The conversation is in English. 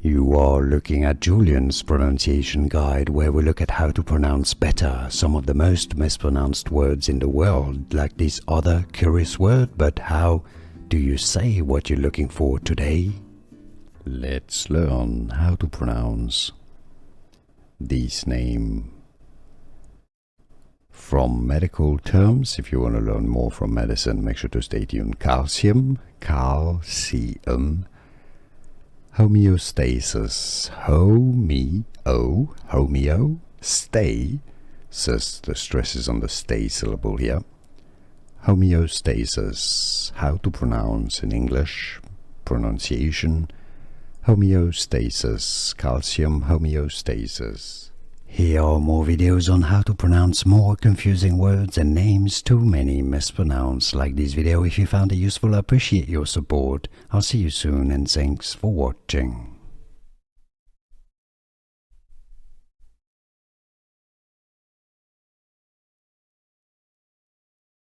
You are looking at Julian's pronunciation guide, where we look at how to pronounce better some of the most mispronounced words in the world, like this other curious word. But how do you say what you're looking for today? Let's learn how to pronounce this name. From medical terms, if you want to learn more from medicine, make sure to stay tuned. Calcium, homeostasis, homeo, stay, says the stress is on the stay syllable here. Homeostasis, how to pronounce in English, pronunciation, homeostasis, calcium homeostasis. Here are more videos on how to pronounce more confusing words and names too many mispronounced. Like this video if you found it useful. I appreciate your support. I'll see you soon and thanks for watching.